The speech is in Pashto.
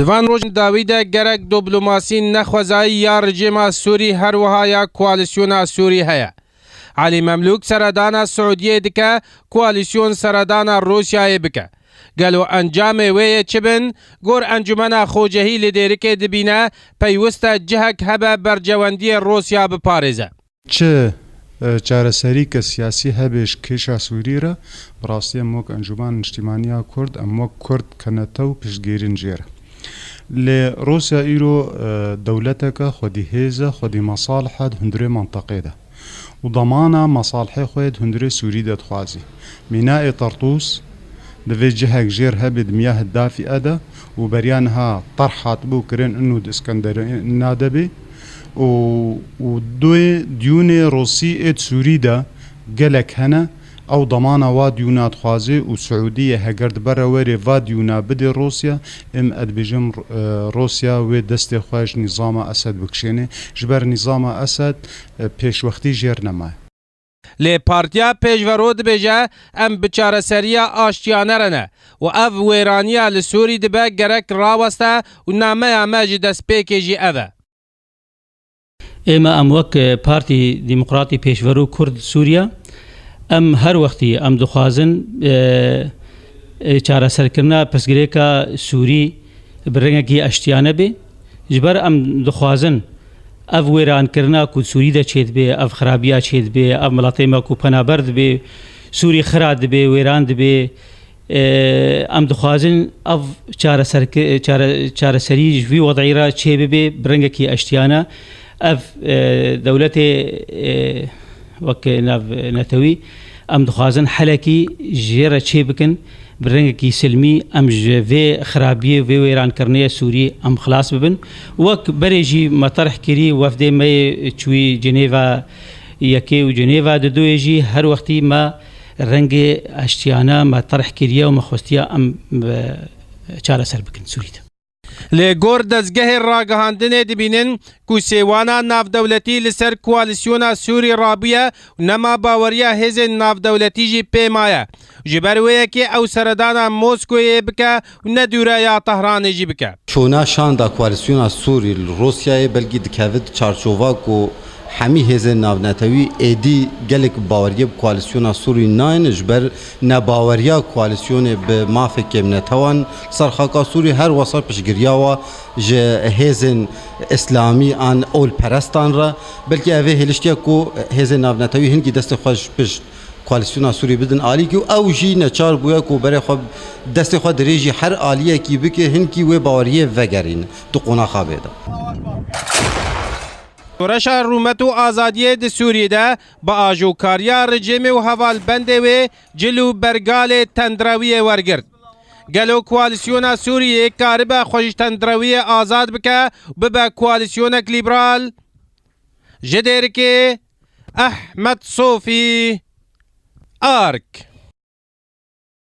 دوان روژ داویده گرک دیپلماسی نخوزایی یا رژیم سوری هر وها یا کوالیسیون سوری هیا. علی مملوک سردان سعودیه دکه کوالیسیون سردان روسیه بکه. گلو انجام وی چبن گور انجمن خوجهی لدیرک دبینه پیوست جهک هبه برجواندی روسیا بپارزه. چه چارەسەری کە سیاسی هەبێش کێشا سووری رە بڕاستی ئەمۆک ئەنجومان نیشتیمانیا کورد ئەمۆ کورد کەنەتە و پشتگیرین ژێرە لێ رووسیا ئیرۆ دەولەتەکە خودی هێزە خودی مەساڵحات هەندرێ منتەقێدا و دەمانە مەساڵحێ خۆیت هەندرێ سووری دەتخوازی مینای تەرتوس دەوێت جهەک ژێر هەبێت دمیا هەدافی ئەدە و بەریانها تەرحات بوو کرێن ئن و ئسکەندەر نادەبێ و دوی دیونه روسی ات سوری دا گلک هنه او ضمانه وا دیونات خوازه و سعودیه هگرد بروری وا دیونا بده روسیا ام ادبجم روسیا و دست خواهش نظام اسد بکشینه جبر نظام اسد پیش وقتی جیر نمای لی پارتیا پیشورود بیجه ام بچاره سریا آشتیانه رنه و او ویرانیا لسوری دبه گرک راوسته و نامه اماجی دست پیکیجی اوه ئێمە ئەم وەک پارتی دیموقراتی پێشوەرە و کورد سووریا ئەم هەر وەختی ئەم دخوازن چارەسەرکردنا پسگرێکە سووری بڕێنگێکی ئەشتیانە بێ جبەر ئەم دخوازن ئەف وێرانکردنا کو سووری دەچێت بێ ئەف خراپیا چێت بێ ئەف مڵەتێمە و پەنابەر دەبێ سووری خرا دەبێ وێران دەبێ ئەم دخوازن ئەف چارەسەری ژوی وەضعیرە چێ ببێ بڕێنگێکی ئەشتیانە اف دولتي وك نتوي ام دخوازن حلكي جيره تشي بكن برنگكي سلمي ام في خرابيه في ويران كرنيه سوري ام خلاص ببن وك بريجي مطرح كري وفد ما تشوي جنيفا يكي وجنيفا دو يجي هر وقتي ما رنگ اشتيانا ما طرح كريه ومخوستيا ام چاره سر بكن سوري لی گور دزگه راگهاندنه دبینن کو سیوانا نافدولتی لسر کوالیسیونا سوری رابیه و نما باوریا هز نافدولتی جی پیمایه جبرویه که او سردانا موسکوی بکه و ندوره یا طهران جی بکه چونا شاندا کوالیسیونا سوری روسیای بلگی دکوید چارچووا کو همی هزن ناونتوی ایدی گلک باوریه کوالیسیونا سوری ناین جبر نباوریا کوالیسیون به مافک نتوان سرخاکا سوری هر وسط پشگریا و ج هزن اسلامی آن اول پرستان را بلکه اوه هلشتیا کو هزن ناونتوی هنگی دست خوش پش کوالیسیونا سوری بدن عالی کی او جی نچار بویا کو بره خو دست خو دریجی هر عالیه کی بکه هنگی و باوریه وگرین تو قونا خابیدا رشا رومت و آزادیه د سوریه ده با آجوکاریا رژیم و حوال بنده و جلو برگال تندروی ورگرد. گلو کوالیسیون سوریه کاربه خوش تندروی آزاد بکه ببه کوالیسیونک لیبرال جدیر که احمد صوفی آرک